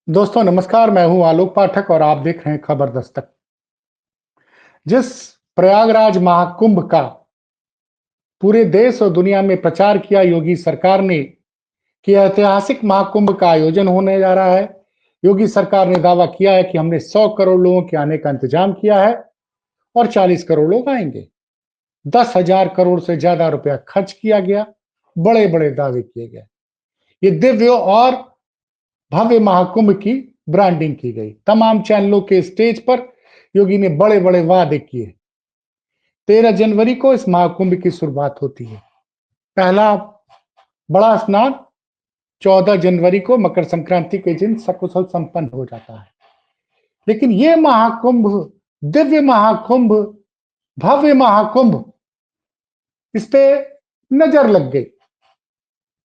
दोस्तों नमस्कार, मैं हूं आलोक पाठक और आप देख रहे हैं खबर दस्तक। जिस प्रयागराज महाकुंभ का पूरे देश और दुनिया में प्रचार किया योगी सरकार ने कि ऐतिहासिक महाकुंभ का आयोजन होने जा रहा है। योगी सरकार ने दावा किया है कि हमने 100 करोड़ लोगों के आने का इंतजाम किया है और 40 करोड़ लोग आएंगे। 10,000 करोड़ से ज्यादा रुपया खर्च किया गया, बड़े बड़े दावे किए गए। ये दिव्य और भव्य महाकुंभ की ब्रांडिंग की गई। तमाम चैनलों के स्टेज पर योगी ने बड़े बड़े वादे किए। 13 जनवरी को इस महाकुंभ की शुरुआत होती है। पहला बड़ा स्नान 14 जनवरी को मकर संक्रांति के दिन सकुशल संपन्न हो जाता है। लेकिन ये महाकुंभ, दिव्य महाकुंभ, भव्य महाकुंभ, इस पे नजर लग गई।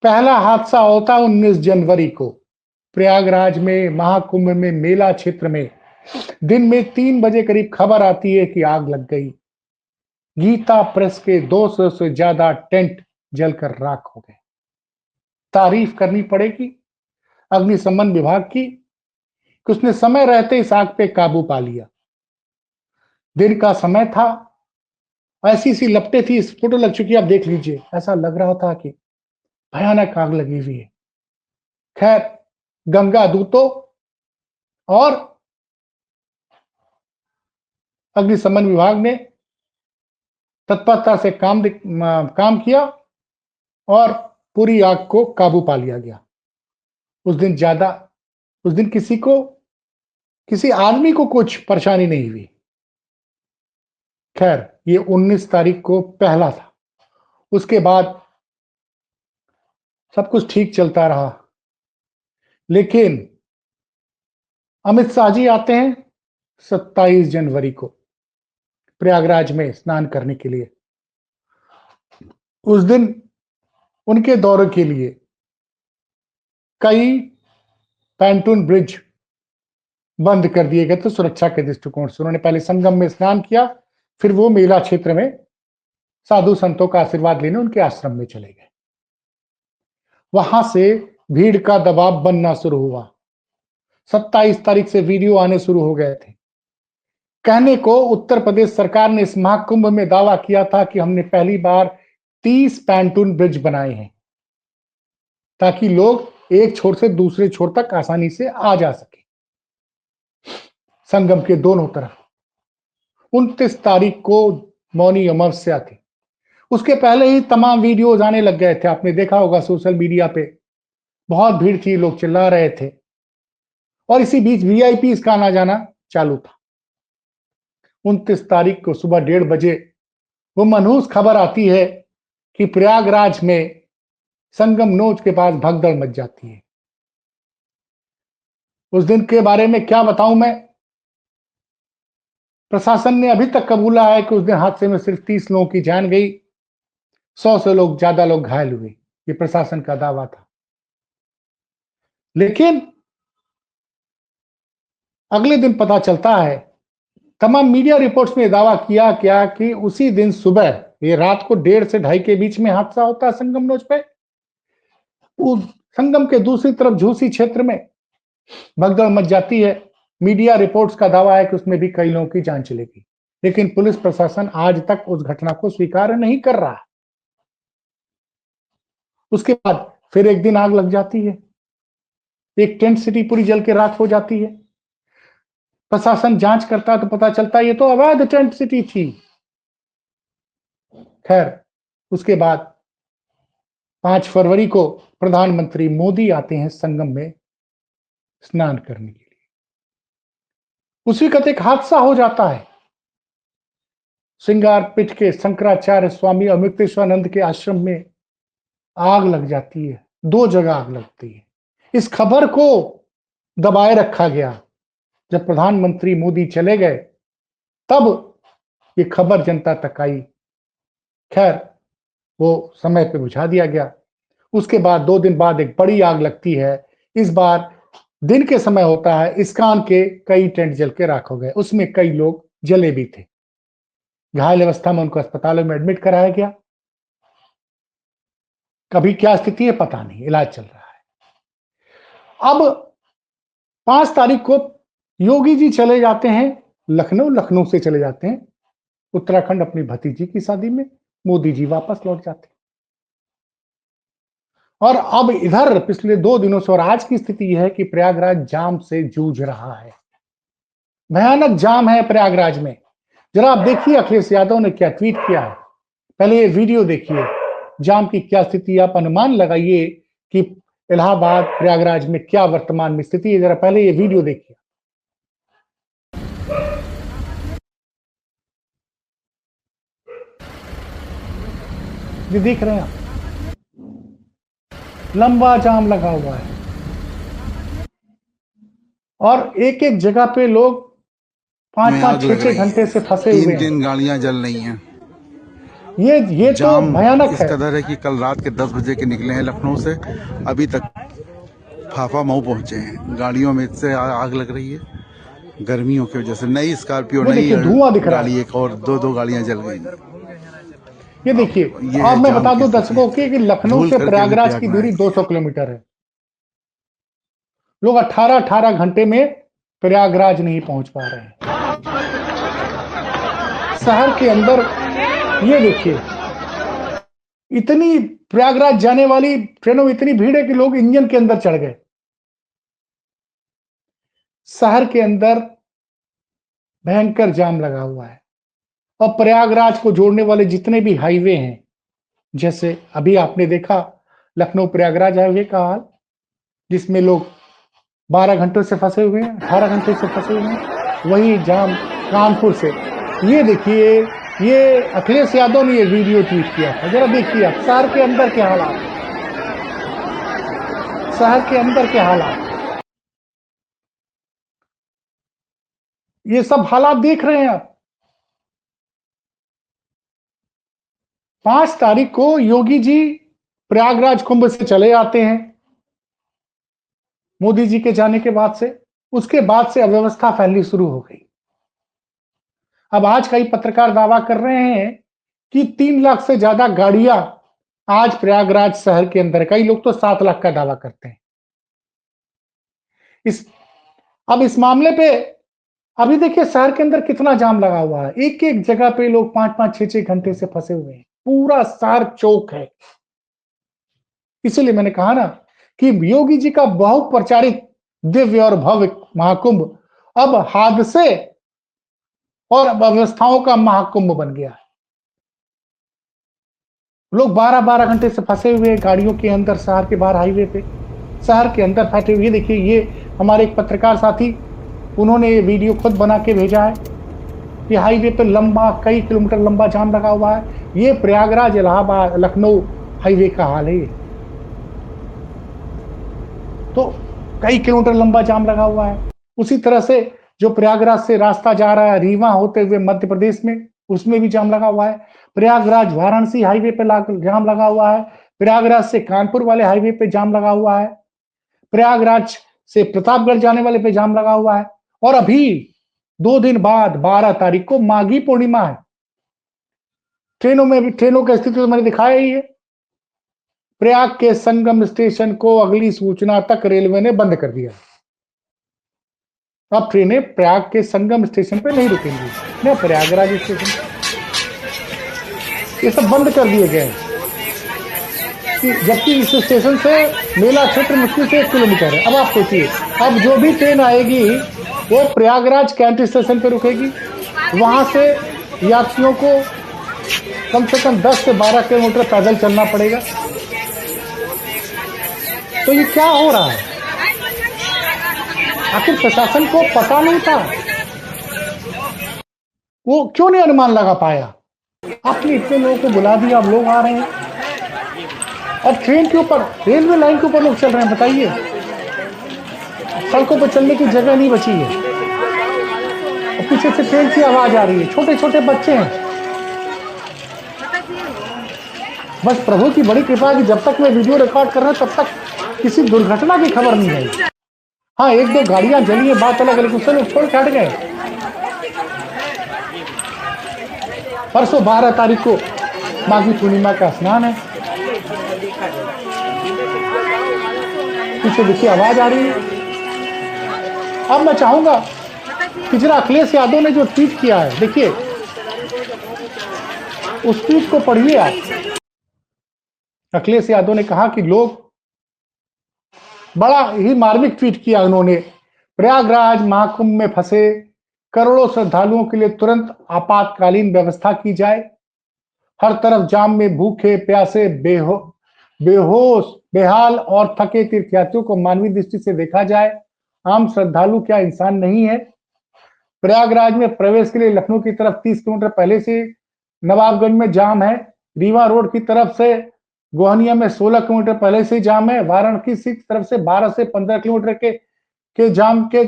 पहला हादसा होता 19 जनवरी को प्रयागराज में महाकुंभ में मेला क्षेत्र में दिन में 3 बजे करीब खबर आती है कि आग लग गई। गीता प्रेस के 200 से ज्यादा टेंट जलकर राख हो गए। तारीफ करनी पड़ेगी अग्निशमन विभाग की कि उसने समय रहते इस आग पे काबू पा लिया। दिन का समय था, ऐसी सी लपटें थी, इस फोटो लग चुकी है, आप देख लीजिए। ऐसा लग रहा था कि भयानक आग लगी हुई है। खैर, गंगा दूतों और अग्निशमन विभाग ने तत्परता से काम किया और पूरी आग को काबू पा लिया गया। उस दिन ज्यादा उस दिन किसी आदमी को कुछ परेशानी नहीं हुई। खैर, ये 19 तारीख को पहला था। उसके बाद सब कुछ ठीक चलता रहा। लेकिन अमित शाह जी आते हैं 27 जनवरी को प्रयागराज में स्नान करने के लिए। उस दिन उनके दौरे के लिए कई पैंटून ब्रिज बंद कर दिए गए थे सुरक्षा के दृष्टिकोण से। उन्होंने पहले संगम में स्नान किया, फिर वो मेला क्षेत्र में साधु संतों का आशीर्वाद लेने उनके आश्रम में चले गए। वहां से भीड़ का दबाव बनना शुरू हुआ। 27 तारीख से वीडियो आने शुरू हो गए थे। कहने को उत्तर प्रदेश सरकार ने इस महाकुंभ में दावा किया था कि हमने पहली बार 30 पैंटून ब्रिज बनाए हैं ताकि लोग एक छोर से दूसरे छोर तक आसानी से आ जा सके संगम के दोनों तरफ। 29 तारीख को मौनी अमावस्या थी। उसके पहले ही तमाम वीडियोज आने लग गए थे। आपने देखा होगा सोशल मीडिया पे बहुत भीड़ थी, लोग चिल्ला रहे थे और इसी बीच वीआईपी का आना जाना चालू था। 29 तारीख को सुबह 1:30 बजे वो मनहूस खबर आती है कि प्रयागराज में संगम नोच के पास भगदड़ मच जाती है। उस दिन के बारे में क्या बताऊं मैं। प्रशासन ने अभी तक कबूला है कि उस दिन हादसे में सिर्फ 30 लोगों की जान गई, 100 से ज्यादा लोग घायल हुए। ये प्रशासन का दावा था। लेकिन अगले दिन पता चलता है, तमाम मीडिया रिपोर्ट्स में दावा किया गया कि उसी दिन सुबह, ये रात को 1:30 से 2:30 के बीच में हादसा होता है संगम नोच पे। उस संगम के दूसरी तरफ झूसी क्षेत्र में भगदड़ मच जाती है। मीडिया रिपोर्ट्स का दावा है कि उसमें भी कई लोगों की जान चली गई। लेकिन पुलिस प्रशासन आज तक उस घटना को स्वीकार नहीं कर रहा। उसके बाद फिर एक दिन आग लग जाती है। एक टेंट सिटी पूरी जल के राख हो जाती है। प्रशासन जांच करता है तो पता चलता है ये तो अवैध टेंट सिटी थी। खैर, उसके बाद 5 फरवरी को प्रधानमंत्री मोदी आते हैं संगम में स्नान करने के लिए। उसी वक्त एक हादसा हो जाता है। सिंगारपीठ के शंकराचार्य स्वामी अमृतेश्वरानंद के आश्रम में आग लग जाती है। 2 जगह आग लगती है। इस खबर को दबाए रखा गया। जब प्रधानमंत्री मोदी चले गए तब ये खबर जनता तक आई। खैर, वो समय पे बुझा दिया गया। उसके बाद 2 दिन बाद एक बड़ी आग लगती है। इस बार दिन के समय होता है। इस्कॉन के कई टेंट जल के राख हो गए। उसमें कई लोग जले भी थे। घायल अवस्था में उनको अस्पतालों में एडमिट कराया गया। कभी क्या स्थिति है पता नहीं, इलाज चल रहा है। अब 5 तारीख को योगी जी चले जाते हैं लखनऊ, लखनऊ से चले जाते हैं उत्तराखंड अपनी भतीजी की शादी में, मोदी जी वापस लौट जाते हैं। और अब इधर पिछले 2 दिनों से और आज की स्थिति यह है कि प्रयागराज जाम से जूझ रहा है। भयानक जाम है प्रयागराज में। जरा आप देखिए अखिलेश यादव ने क्या ट्वीट किया है। पहले ये वीडियो देखिए, जाम की क्या स्थिति, आप अनुमान लगाइए कि इलाहाबाद प्रयागराज में क्या वर्तमान में स्थिति है। जरा पहले ये वीडियो देखिए। ये देख रहे हैं आप, लंबा जाम लगा हुआ है और एक एक जगह पे लोग 5-5, 6-6 घंटे से फंसे हुए हैं। 3 गाड़ियां जल रही हैं। ये तो भयानक इस है। कदर है कि कल रात के 10 बजे के निकले हैं लखनऊ से, अभी तक फाफा मऊ पहुंचे हैं। गाड़ियों में इससे आग लग रही है गर्मियों की वजह से। नई स्कॉर्पियो, नई धुआं दिख रहा गाड़ी, है। एक और दो गाड़ियां जल गई। ये देखिए, अब मैं बता दूं दर्शकों की कि लखनऊ से प्रयागराज की दूरी 200 किलोमीटर है। लोग 18-18 घंटे में प्रयागराज नहीं पहुंच पा रहे हैं। शहर के अंदर ये देखिए, इतनी प्रयागराज जाने वाली ट्रेनों में इतनी भीड़ है कि लोग इंजन के अंदर चढ़ गए। शहर के अंदर भयंकर जाम लगा हुआ है और प्रयागराज को जोड़ने वाले जितने भी हाईवे हैं, जैसे अभी आपने देखा लखनऊ प्रयागराज हाईवे का हाल, जिसमें लोग 12 घंटों से फंसे हुए हैं, 18 घंटे से फंसे हुए हैं। वही जाम कानपुर से, ये देखिए, ये अखिलेश यादव ने ये वीडियो ट्वीट किया था। जरा देखिए आप शहर के अंदर के हालात, शहर के अंदर के हालात, ये सब हालात देख रहे हैं आप। 5 तारीख को योगी जी प्रयागराज कुंभ से चले आते हैं मोदी जी के जाने के बाद से। उसके बाद से अव्यवस्था फैलनी शुरू हो गई। अब आज कई पत्रकार दावा कर रहे हैं कि 3 लाख से ज्यादा गाड़ियां आज प्रयागराज शहर के अंदर, कई लोग तो 7 लाख का दावा करते हैं। अब इस मामले पे अभी देखिए शहर के अंदर कितना जाम लगा हुआ है। एक एक जगह पे लोग 5-5, 6-6 घंटे से फंसे हुए हैं। पूरा शहर चौक है। इसीलिए मैंने कहा ना कि योगी जी का बहुप्रचारित दिव्य और भव्य महाकुंभ अब हादसे और अव्यवस्थाओं का महाकुंभ बन गया है। लोग 12-12 घंटे से फंसे हुए गाड़ियों के अंदर, शहर के बाहर हाईवे पे, शहर के अंदर फंसे हुए। देखिए, ये हमारे एक पत्रकार साथी, उन्होंने ये वीडियो खुद बना के भेजा है। ये हाईवे पे लंबा, कई किलोमीटर लंबा जाम लगा हुआ है। ये प्रयागराज इलाहाबाद लखनऊ हाईवे का हाल है। तो कई किलोमीटर लंबा जाम लगा हुआ है। उसी तरह से जो प्रयागराज से रास्ता जा रहा है रीवा होते हुए मध्य प्रदेश में, उसमें भी जाम लगा हुआ है। प्रयागराज वाराणसी हाईवे पे जाम लगा हुआ है। प्रयागराज से कानपुर वाले हाईवे पे जाम लगा हुआ है। प्रयागराज से प्रतापगढ़ जाने वाले पे जाम लगा हुआ है। और अभी 2 दिन बाद 12 तारीख को माघी पूर्णिमा है। ट्रेनों में भी, ट्रेनों की स्थिति तो मैंने दिखाया ही है। प्रयाग के संगम स्टेशन को अगली सूचना तक रेलवे ने बंद कर दिया। अब ट्रेनें प्रयाग के संगम स्टेशन पे नहीं रुकेंगी, न प्रयागराज स्टेशन। ये सब बंद कर दिए गए हैं। जबकि इस स्टेशन से मेला क्षेत्र मुश्किल से 1 किलोमीटर है। अब आप सोचिए, अब जो भी ट्रेन आएगी वो प्रयागराज कैंट स्टेशन पे रुकेगी। वहां से यात्रियों को कम से कम 10 से 12 किलोमीटर पैदल चलना पड़ेगा। तो ये क्या हो रहा है? आखिर प्रशासन को पता नहीं था, वो क्यों नहीं अनुमान लगा पाया? आपने इतने लोगों को बुला दिया, अब लोग आ रहे हैं और ट्रेन के ऊपर, रेलवे लाइन के ऊपर लोग चल रहे हैं। बताइए, सड़कों पर चलने की जगह नहीं बची है और पीछे से ट्रेन की आवाज आ रही है। छोटे छोटे बच्चे हैं। बस प्रभु की बड़ी कृपा कि जब तक मैं वीडियो रिकॉर्ड कर रहा हूं तब तक किसी दुर्घटना की खबर नहीं आई। हाँ, 1-2 गाड़ियां जली है, बात अलग है, लेकिन उससे लोग छोड़ के हट गए। परसों 12 तारीख को माघी पूर्णिमा का स्नान है। पीछे देखिए आवाज आ रही है। अब मैं चाहूंगा कि जरा अखिलेश यादव ने जो ट्वीट किया है, देखिए उस ट्वीट को पढ़िए आप। अखिलेश यादव ने कहा कि लोग, बड़ा ही मार्मिक ट्वीट किया उन्होंने, प्रयागराज महाकुंभ में फंसे करोड़ों श्रद्धालुओं के लिए तुरंत आपातकालीन व्यवस्था की जाए। हर तरफ जाम में भूखे प्यासे बेहोश बेहाल और थके तीर्थयात्रियों को मानवीय दृष्टि से देखा जाए। आम श्रद्धालु क्या इंसान नहीं है? प्रयागराज में प्रवेश के लिए लखनऊ की तरफ 30 किलोमीटर पहले से नवाबगंज में जाम है। रीवा रोड की तरफ से गोहनिया में 16 किलोमीटर पहले से जाम है। वाराणसी की तरफ से 12 से 15 किलोमीटर के जाम के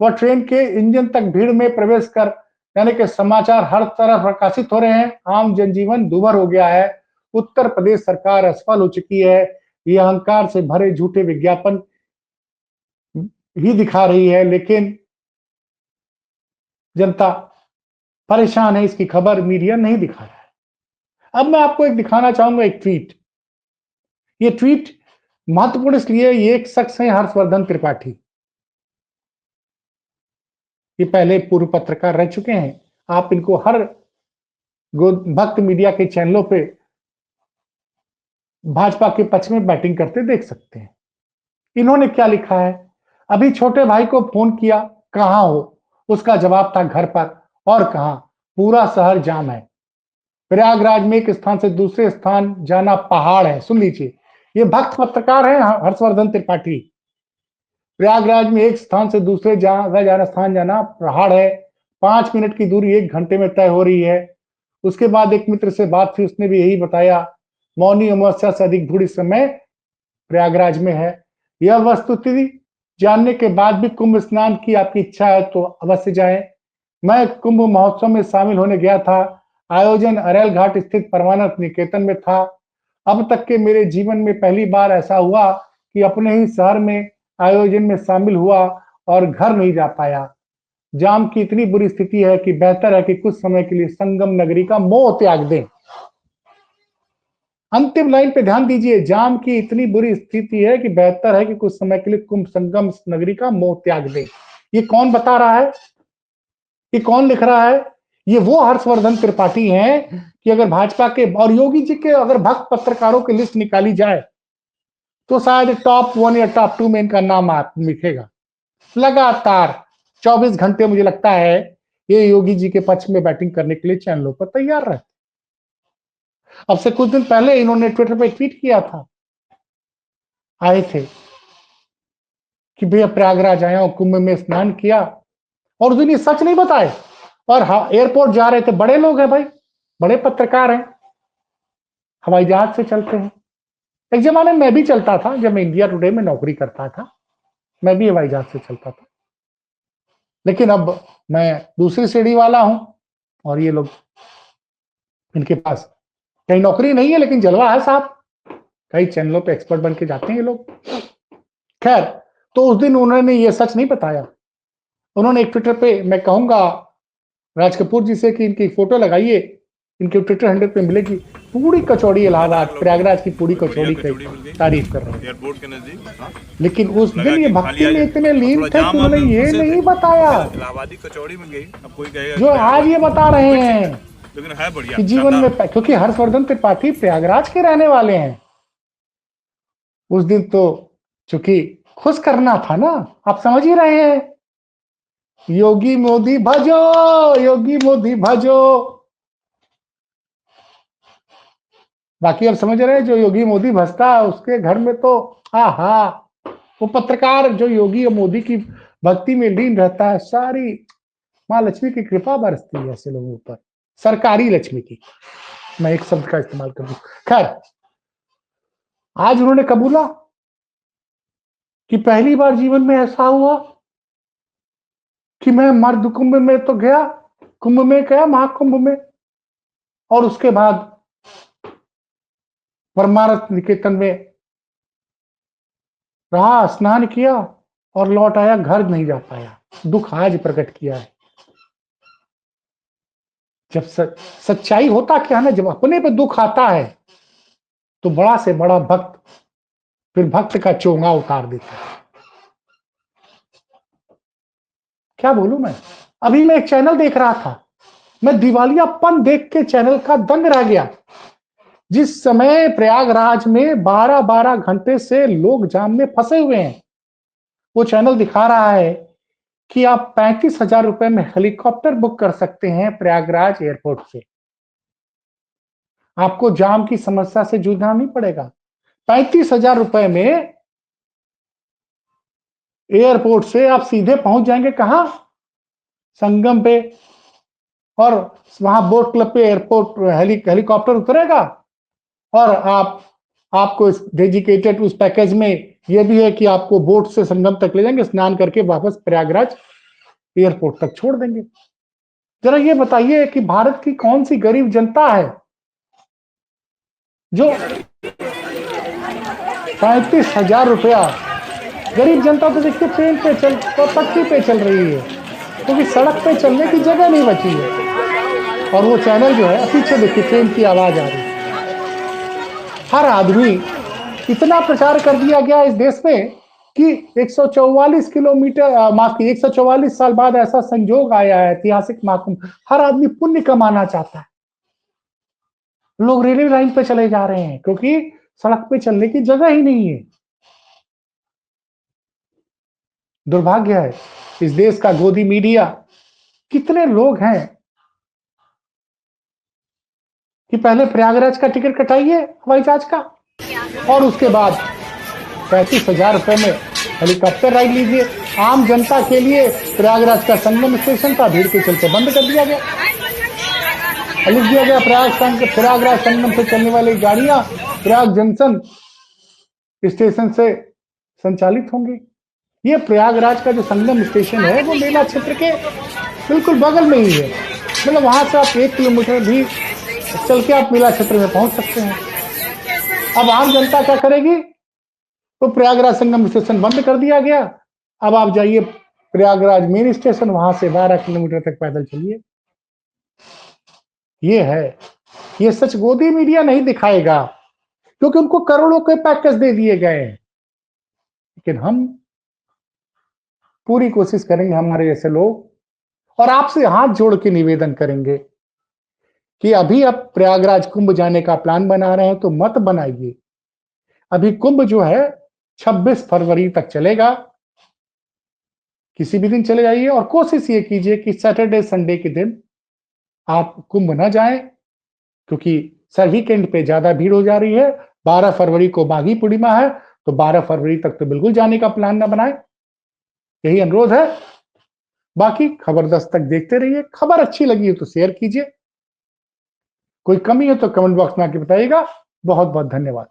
व ट्रेन के इंजन तक भीड़ में प्रवेश कर, यानी कि समाचार हर तरफ प्रकाशित हो रहे हैं। आम जनजीवन दूभर हो गया है। उत्तर प्रदेश सरकार असफल हो चुकी है। ये अहंकार से भरे झूठे विज्ञापन ही दिखा रही है, लेकिन जनता परेशान है। इसकी खबर मीडिया नहीं दिखा रहा है। अब मैं आपको एक दिखाना चाहूंगा, एक ट्वीट। ये ट्वीट महत्वपूर्ण इसलिए, ये एक शख्स है हर्षवर्धन त्रिपाठी। ये पहले पूर्व पत्रकार रह चुके हैं। आप इनको हर भक्त मीडिया के चैनलों पे भाजपा के पक्ष में बैटिंग करते देख सकते हैं। इन्होंने क्या लिखा है? अभी छोटे भाई को फोन किया, कहां हो? उसका जवाब था घर पर। और कहां? पूरा शहर जाम है। प्रयागराज में एक स्थान से दूसरे स्थान जाना पहाड़ है। सुन लीजिए, ये भक्त पत्रकार हैं हर्षवर्धन त्रिपाठी। प्रयागराज में एक स्थान से दूसरे जगह जाना स्थान जाना पहाड़ है। 5 मिनट की दूरी 1 घंटे में तय हो रही है। उसके बाद एक मित्र से बात थी, उसने भी यही बताया। मौनी अमावस्या से अधिक धूड़ इस समय प्रयागराज में है। यह वस्तुस्थिति जानने के बाद भी कुंभ स्नान की आपकी इच्छा है तो अवश्य जाएं। मैं कुंभ महोत्सव में शामिल होने गया था। आयोजन अरेल घाट स्थित परमानंद निकेतन में था। अब तक के मेरे जीवन में पहली बार ऐसा हुआ कि अपने ही शहर में आयोजन में शामिल हुआ और घर नहीं जा पाया। जाम की इतनी बुरी स्थिति है कि बेहतर है कि कुछ समय के लिए संगम नगरी का मोह त्याग दें। अंतिम लाइन पे ध्यान दीजिए, जाम की इतनी बुरी स्थिति है कि बेहतर है कि कुछ समय के लिए कुंभ संगम नगरी का मोह त्याग दें। ये कौन बता रहा है? ये कौन लिख रहा है? ये वो हर्षवर्धन त्रिपाठी हैं कि अगर भाजपा के और योगी जी के अगर भक्त पत्रकारों की लिस्ट निकाली जाए तो शायद टॉप 1 या टॉप 2 में इनका नाम लिखेगा। लगातार 24 घंटे मुझे लगता है ये योगी जी के पक्ष में बैटिंग करने के लिए चैनलों पर तैयार रहते। अब से कुछ दिन पहले इन्होंने ट्विटर पे ट्वीट किया था, आए थे कि भैया प्रयागराज आया हूं, कुंभ में स्नान किया, और उस दिन ये सच नहीं बताए। और हाँ, एयरपोर्ट जा रहे थे, बड़े लोग हैं भाई, बड़े पत्रकार हैं, हवाई जहाज से चलते हैं। एक जमाने में मैं भी चलता था, जब मैं इंडिया टुडे में नौकरी करता था, मैं भी हवाई जहाज से चलता था। लेकिन अब मैं दूसरी श्रेणी वाला हूं और ये लोग, इनके पास कहीं नौकरी नहीं है लेकिन जलवा है साहब, कई चैनलों पे एक्सपर्ट बन के जाते हैं ये लोग। खैर, तो उस दिन उन्होंने ये सच नहीं बताया। उन्होंने एक ट्विटर पे, मैं कहूंगा राज कपूर जी से कि इनकी फोटो लगाइए, इनके ट्विटर हैंडल पे मिलेगी, पूरी कचौड़ी इलाहाबाद प्रयागराज की पूरी कचौड़ी की तारीफ कर रहे हैं। एयरपोर्ट के नजदीक लेकिन उस दिन ये भक्ति में इतने लीन थे कि उन्होंने ये नहीं बताया इलाहाबादी कचौड़ी में गई। अब कोई कहेगा जो आज ये बता रहे हैं लेकिन है बढ़िया कि जीवन में, क्योंकि हर्षवर्धन त्रिपाठी प्रयागराज के रहने वाले हैं। उस दिन तो चूंकि खुश करना था ना, आप समझ ही रहे हैं। योगी मोदी भजो, योगी मोदी भजो। बाकी आप समझ रहे हैं, जो योगी मोदी भजता है उसके घर में तो हा, वो पत्रकार जो योगी और मोदी की भक्ति में लीन रहता है, सारी माँ लक्ष्मी की कृपा बरसती है ऐसे लोगों पर, सरकारी लक्ष्मी की। मैं एक शब्द का इस्तेमाल कर दूं। खैर, आज उन्होंने कबूला कि पहली बार जीवन में ऐसा हुआ कि मैं मर्द कुंभ में तो गया, कुंभ में गया, महाकुंभ में, और उसके बाद परमारथ निकेतन में रहा, स्नान किया और लौट आया, घर नहीं जा पाया। दुख आज प्रकट किया है। जब सच्चाई होता क्या है ना, जब अपने पे दुख आता है तो बड़ा से बड़ा भक्त फिर भक्त का चोंगा उतार देता है। क्या बोलूं मैं। अभी मैं एक चैनल देख रहा था, मैं दिवालियापन देख के चैनल का दंग रह गया। जिस समय प्रयागराज में 12-12 घंटे से लोग जाम में फंसे हुए हैं, वो चैनल दिखा रहा है कि आप 35,000 रुपए में हेलीकॉप्टर बुक कर सकते हैं प्रयागराज एयरपोर्ट से। आपको जाम की समस्या से जूझना नहीं पड़ेगा। 35,000 रुपए में एयरपोर्ट से आप सीधे पहुंच जाएंगे कहां? संगम पे। और वहां बोट क्लब पे एयरपोर्ट हेलीकॉप्टर उतरेगा और आपको इस डेडिकेटेड उस पैकेज में यह भी है कि आपको बोट से संगम तक ले जाएंगे, स्नान करके वापस प्रयागराज एयरपोर्ट तक छोड़ देंगे। जरा ये बताइए कि भारत की कौन सी गरीब जनता है जो 35,000 रुपया, गरीब जनता तो देखिए ट्रेन पे चल तो पटरी पे चल रही है क्योंकि सड़क पे चलने की जगह नहीं बची है। और वो चैनल जो है, पीछे देखिए ट्रेन की आवाज आ रही है। हर आदमी, इतना प्रचार कर दिया गया इस देश में कि 144 किलोमीटर माफ की 144 साल बाद ऐसा संजोग आया है, ऐतिहासिक महाकुंभ। हर आदमी पुण्य कमाना चाहता है। लोग रेलवे लाइन पे चले जा रहे हैं क्योंकि सड़क पे चलने की जगह ही नहीं है। दुर्भाग्य है इस देश का गोदी मीडिया। कितने लोग हैं कि पहले प्रयागराज का टिकट कटाइए हवाई जहाज का और उसके बाद 35,000 रुपए में हेलीकॉप्टर राइड लीजिए। आम जनता के लिए प्रयागराज का संगम स्टेशन था, भीड़ के चलते बंद कर दिया गया। लिख दिया गया प्रयागराज संगम से चलने वाली गाड़ियां प्रयाग जंक्शन स्टेशन से संचालित होंगी। ये प्रयागराज का जो संगम स्टेशन है वो मेला क्षेत्र के बिल्कुल बगल में ही है। मतलब वहां से आप 1 किलोमीटर भी चल के आप मेला क्षेत्र में पहुंच सकते हैं। अब आम जनता क्या करेगी? तो प्रयागराज संगम स्टेशन बंद कर दिया गया। अब आप जाइए प्रयागराज मेन स्टेशन, वहां से 12 किलोमीटर तक पैदल चलिए। ये है, ये सच गोदी मीडिया नहीं दिखाएगा क्योंकि उनको करोड़ों के पैकेज दे दिए गए हैं। लेकिन हम पूरी कोशिश करेंगे, हमारे जैसे लोग, और आपसे हाथ जोड़ के निवेदन करेंगे कि अभी आप प्रयागराज कुंभ जाने का प्लान बना रहे हैं तो मत बनाइए। अभी कुंभ जो है 26 फरवरी तक चलेगा। किसी भी दिन चले जाइए और कोशिश ये कीजिए कि सैटरडे संडे के दिन आप कुंभ ना जाएं क्योंकि सर वीकेंड पे ज्यादा भीड़ हो जा रही है। 12 फरवरी को माघी पूर्णिमा है तो 12 फरवरी तक तो बिल्कुल जाने का प्लान ना बनाएं। यही अनुरोध है। बाकी खबर 10 तक देखते रहिए। खबर अच्छी लगी हो तो शेयर कीजिए। कोई कमी है तो कमेंट बॉक्स में आके बताइएगा। बहुत बहुत धन्यवाद।